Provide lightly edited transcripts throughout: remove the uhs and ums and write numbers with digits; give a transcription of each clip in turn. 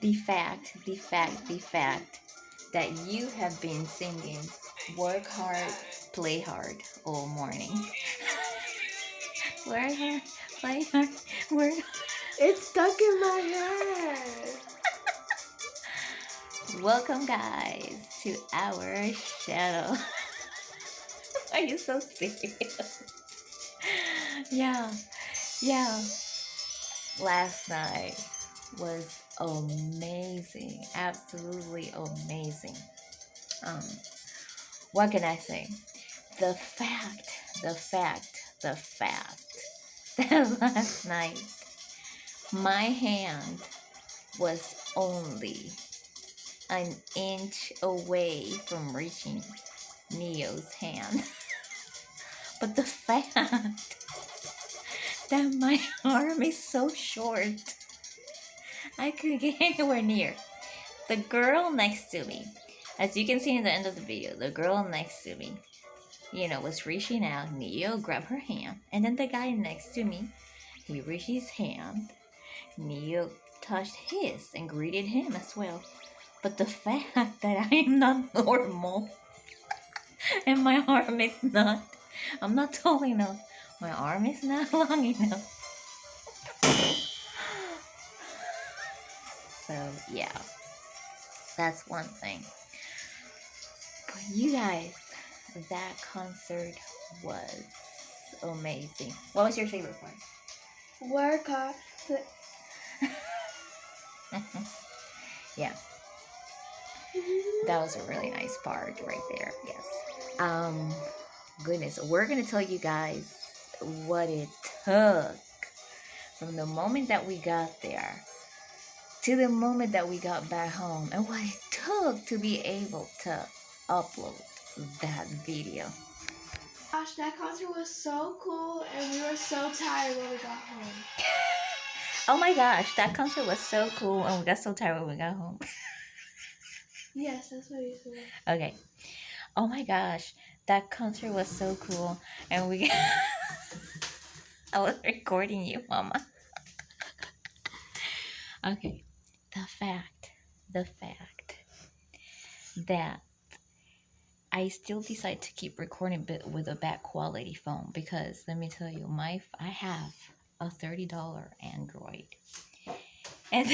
the fact that you have been singing work hard, play hard all morning. Work hard, play hard, work. It's stuck in my head. Welcome, guys, to our channel. Are you so serious? Yeah, yeah. Last night was amazing, absolutely amazing. Um, what can I say? The fact, the fact, the fact that last night my hand was only an inch away from reaching Neo's hand. But the fact that my arm is so short, I couldn't get anywhere near. The girl next to me, as you can see in the end of the video, the girl next to me, was reaching out. Neo grabbed her hand, and then the guy next to me, he reached his hand. Neo touched his and greeted him as well. But the fact that I am not normal and my arm is not, I'm not tall enough, my arm is not long enough. So, yeah, that's one thing. But you guys, that concert was amazing. What was your favorite part? Work hard. Yeah, that was a really nice part right there. Yes. Goodness, we're gonna tell you guys what it took from the moment that we got there to the moment that we got back home, and what it took to be able to upload that video. Gosh, that concert was so cool, and we were so tired when we got home. Oh my gosh, that concert was so cool, and we got so tired when we got home. Yes, that's what you said. Okay. Oh my gosh, that concert was so cool, and we. I was recording you, Mama. Okay, the fact that I still decide to keep recording but with a bad quality phone, because let me tell you, I have a $30 Android, and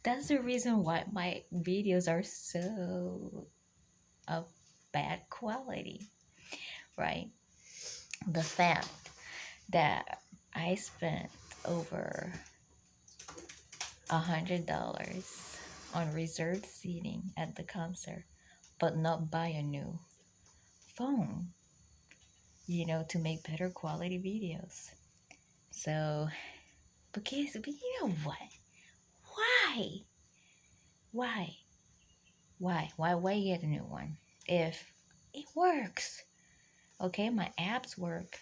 that's the reason why my videos are so of bad quality, right? The fact that I spent over $100 on reserved seating at the concert, but not buy a new phone, to make better quality videos. So, but you know what? Why? Why get a new one if it works? Okay, my apps work.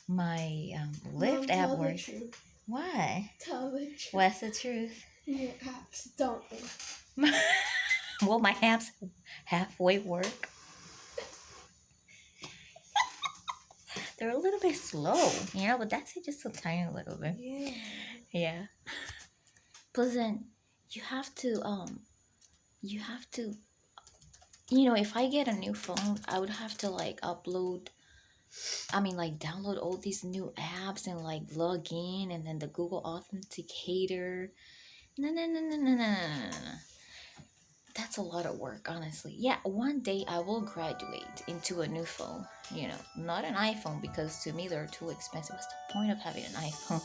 My Lyft app works. Why? Tell the truth. What's the truth? Your apps don't work. Well, my apps halfway work. They're a little bit slow, but that's just a tiny little bit. Yeah. Yeah. Plus then you have to if I get a new phone, I would have to download all these new apps and log in, and then the Google Authenticator. No. That's a lot of work, honestly. Yeah, one day I will graduate into a new phone. Not an iPhone, because to me they're too expensive. What's the point of having an iPhone?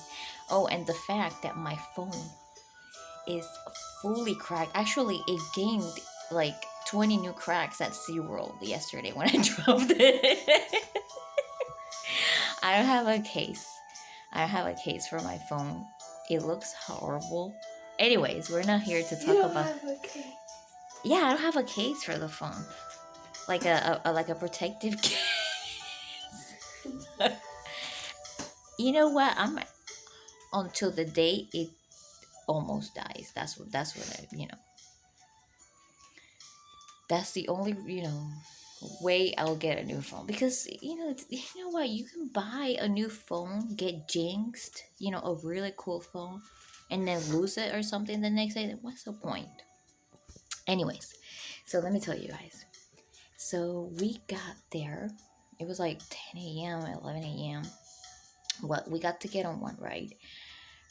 Oh, and the fact that my phone is fully cracked. Actually, it gained 20 new cracks at SeaWorld yesterday when I dropped it. I don't have a case. For my phone. It looks horrible. Anyways, we're not here to talk about. Have a case. Yeah, I don't have a case for the phone. Like a protective case. You know what? Until the day it almost dies. That's what That's the only wait, I'll get a new phone because you know what? You can buy a new phone, get jinxed, a really cool phone, and then lose it or something the next day. What's the point? Anyways, so let me tell you guys. So we got there. It was like 10 a.m., 11 a.m. What we got to get on one ride.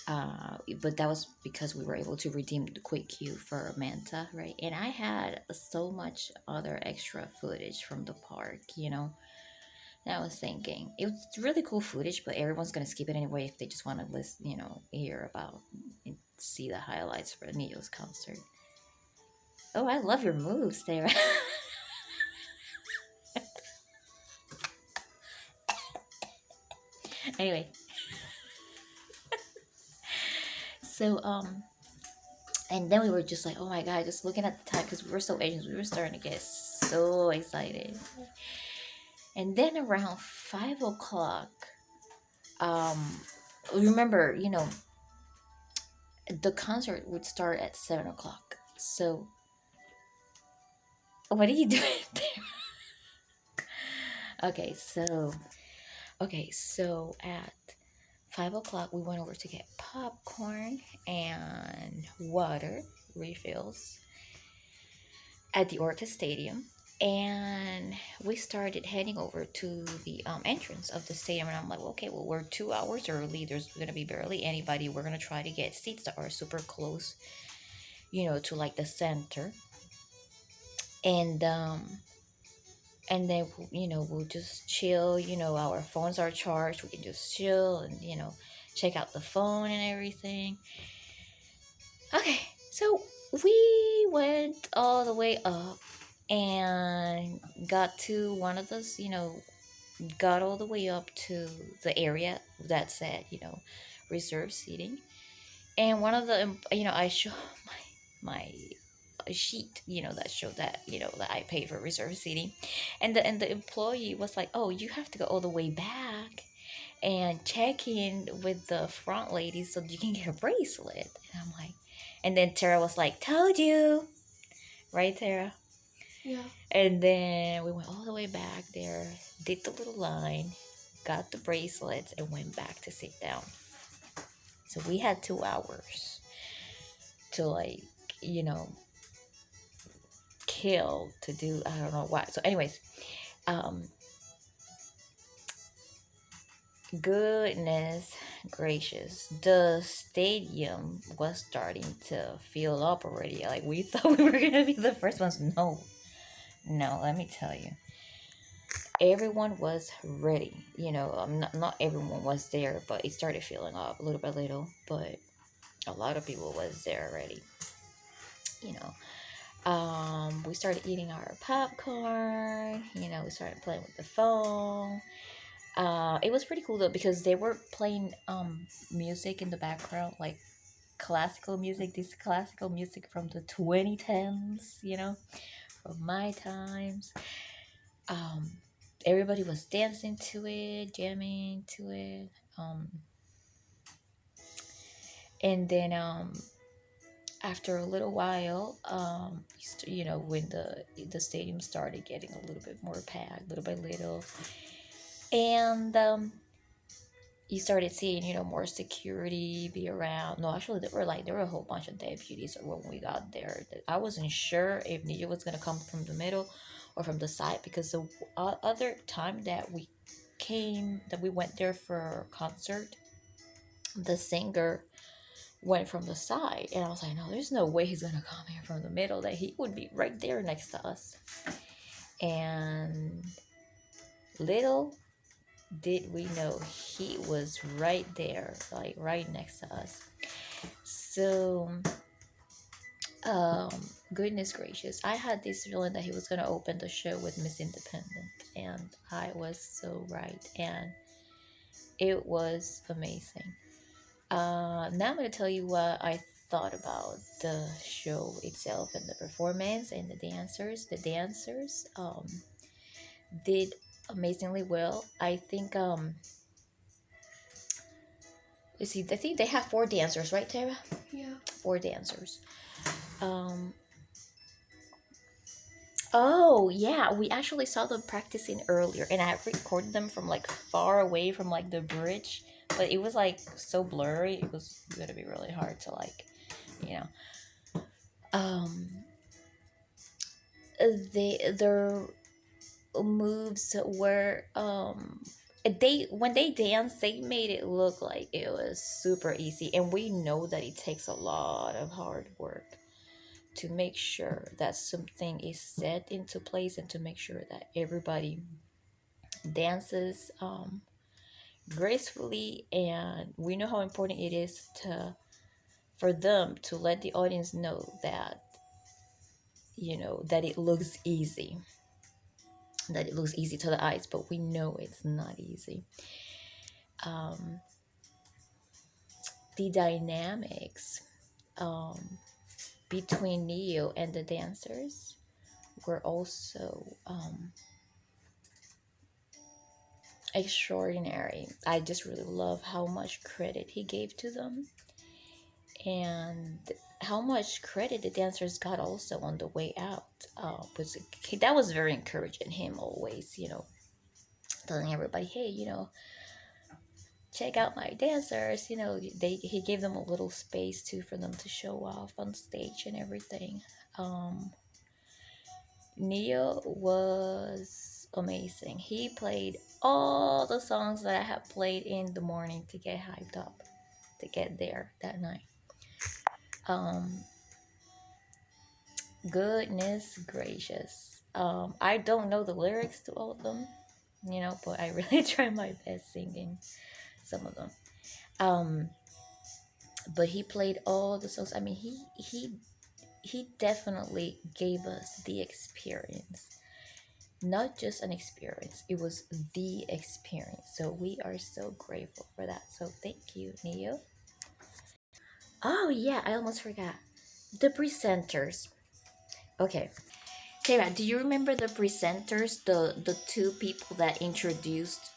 But that was because we were able to redeem the quick queue for Manta, right? And I had so much other extra footage from the park. And I was thinking it was really cool footage, but everyone's gonna skip it anyway if they just want to listen, hear about and see the highlights for Neo's concert. Oh, I love your moves there. Anyway, so and then we were just like, oh my god, just looking at the time because we were so anxious, we were starting to get so excited. And then around 5 o'clock, um, remember, the concert would start at 7 o'clock. So, what are you doing there? Okay, so at 5 o'clock, we went over to get popcorn and water refills at the Orca Stadium. And we started heading over to the entrance of the stadium. And I'm like, okay, well, we're 2 hours early. There's going to be barely anybody. We're going to try to get seats that are super close, to like the center. And, and then, we'll just chill. Our phones are charged. We can just chill and, check out the phone and everything. Okay, so we went all the way up and got to one of those, got all the way up to the area that said, reserved seating. And one of the, I showed my sheet, that showed that, that I paid for reserved seating. And the employee was like, oh, you have to go all the way back and check in with the front lady so you can get a bracelet. And I'm like, and then Tara was like, told you. Right, Tara? Yeah. And then we went all the way back there, did the little line, got the bracelets, and went back to sit down. So we had 2 hours to, like, kill to do, I don't know what. So anyways, goodness gracious, the stadium was starting to fill up already. Like, we thought we were gonna be the first ones. No, let me tell you, everyone was ready. Not everyone was there, but it started filling up little by little. But a lot of people was there already. We started eating our popcorn. We started playing with the phone. It was pretty cool though because they were playing music in the background, like classical music. This classical music from the 2010s. From my times. Everybody was dancing to it, jamming to it. And then after a little while, when the stadium started getting a little bit more packed, little by little, and you started seeing more security be around. No, actually, there were a whole bunch of deputies when we got there. I wasn't sure if Nia was gonna come from the middle or from the side, because the other time that we went there for a concert, the singer went from the side, and I was like, no, there's no way he's gonna come here from the middle. That he would be right there next to us. And little did we know he was right there, like right next to us. So goodness gracious, I had this feeling that he was going to open the show with Miss Independent, and I was so right, and it was amazing. Now I'm going to tell you what I thought about the show itself and the performance and the dancers did amazingly well. I think let's see, I think they have 4 dancers, right, Tara? Yeah. 4 dancers. Oh, yeah, we actually saw them practicing earlier, and I recorded them from like far away from like the bridge, but it was like so blurry. It was gonna be really hard to like, you know. Um, their moves were they when they danced, they made it look like it was super easy, and we know that it takes a lot of hard work to make sure that something is set into place and to make sure that everybody dances gracefully. And we know how important it is to for them to let the audience know that that it looks easy, that it looks easy to the eyes, but we know it's not easy. um, the dynamics um, between Neo and the dancers were also extraordinary. I just really love how much credit he gave to them, and how much credit the dancers got also on the way out. Was that was very encouraging. Him always, telling everybody, hey, check out my dancers. He gave them a little space too for them to show off on stage and everything. Um, Neo was amazing. He played all the songs that I had played in the morning to get hyped up to get there that night. Um, Goodness gracious. I don't know the lyrics to all of them, but I really try my best singing some of them. Um, but he played all the songs. I mean, he definitely gave us the experience. Not just an experience, it was the experience. So we are so grateful for that. So thank you, Neo. Oh yeah, I almost forgot. The presenters. Okay. Tara, do you remember the presenters, the two people that introduced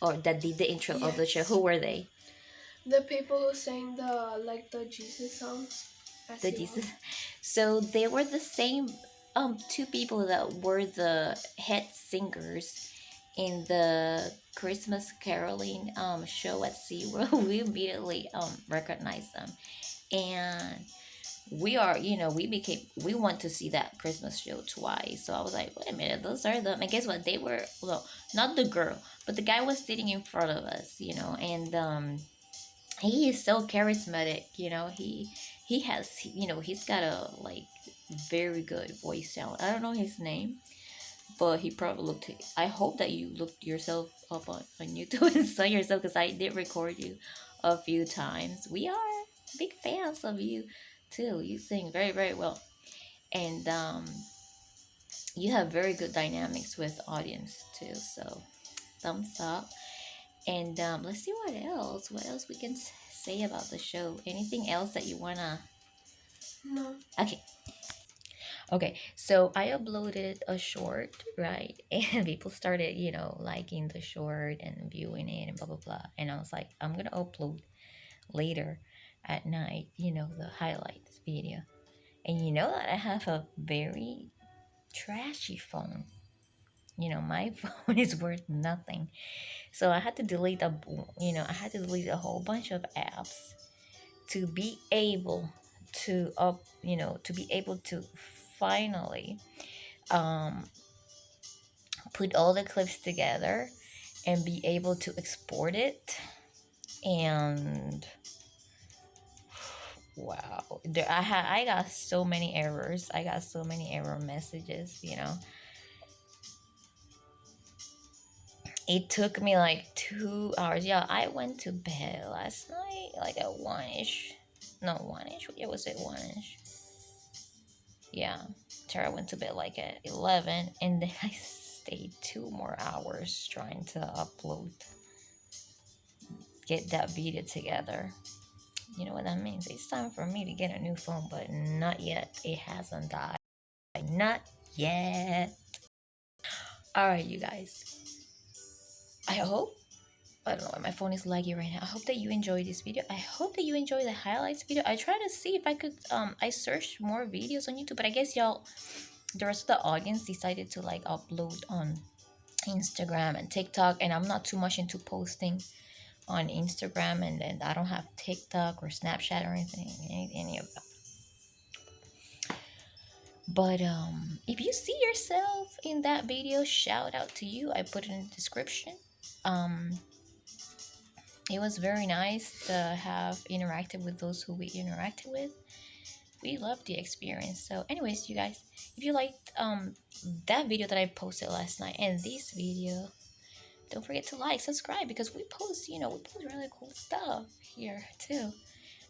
or that did the intro of the show? Yes. Who were they? The people who sang the Jesus songs at The SeaWorld. Jesus. So they were the same two people that were the head singers in the Christmas caroling show at SeaWorld. We immediately recognized them. And we want to see that Christmas show twice. So I was like, wait a minute, those are them. And guess what? They were, well, not the girl, but the guy was sitting in front of us, and he is so charismatic. He's got a like very good voice sound. I don't know his name, but he probably looked. I hope that you looked yourself up on YouTube and saw yourself, because I did record you a few times. We are big fans of you too. You sing very, very well, and you have very good dynamics with audience too. So thumbs up. And let's see what else. What else we can say about the show? Anything else that you wanna? No. Okay. Okay, so I uploaded a short, right? And people started, liking the short and viewing it and blah, blah, blah. And I was like, I'm going to upload later at night, the highlights video. And you know that I have a very trashy phone. My phone is worth nothing. So I had to delete a whole bunch of apps to be able to be able to finally um, put all the clips together and be able to export it. And wow, I got so many errors. I got so many error messages. It took me like 2 hours. Yeah, I went to bed last night like at one-ish. No, one-ish. Yeah, was it one-ish? Yeah, Tara went to bed like at 11, and then I stayed 2 more hours trying to get that video together. You know what that means? It's time for me to get a new phone, but not yet. It hasn't died. Not yet. Alright, you guys. I don't know why my phone is laggy right now. I hope that you enjoyed this video. I hope that you enjoyed the highlights video. I tried to see if I could I searched more videos on YouTube, but I guess y'all the rest of the audience decided to like upload on Instagram and TikTok, and I'm not too much into posting on Instagram, and then I don't have TikTok or Snapchat or anything, any of that. But if you see yourself in that video, shout out to you. I put it in the description. Um, it was very nice to have interacted with those who we interacted with. We loved the experience. So, anyways, you guys, if you liked that video that I posted last night and this video, don't forget to like, subscribe, because we post, we post really cool stuff here too.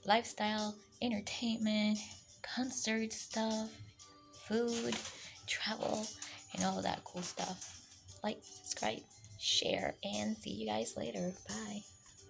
Lifestyle, entertainment, concert stuff, food, travel, and all that cool stuff. Like, subscribe, share, and see you guys later. Bye.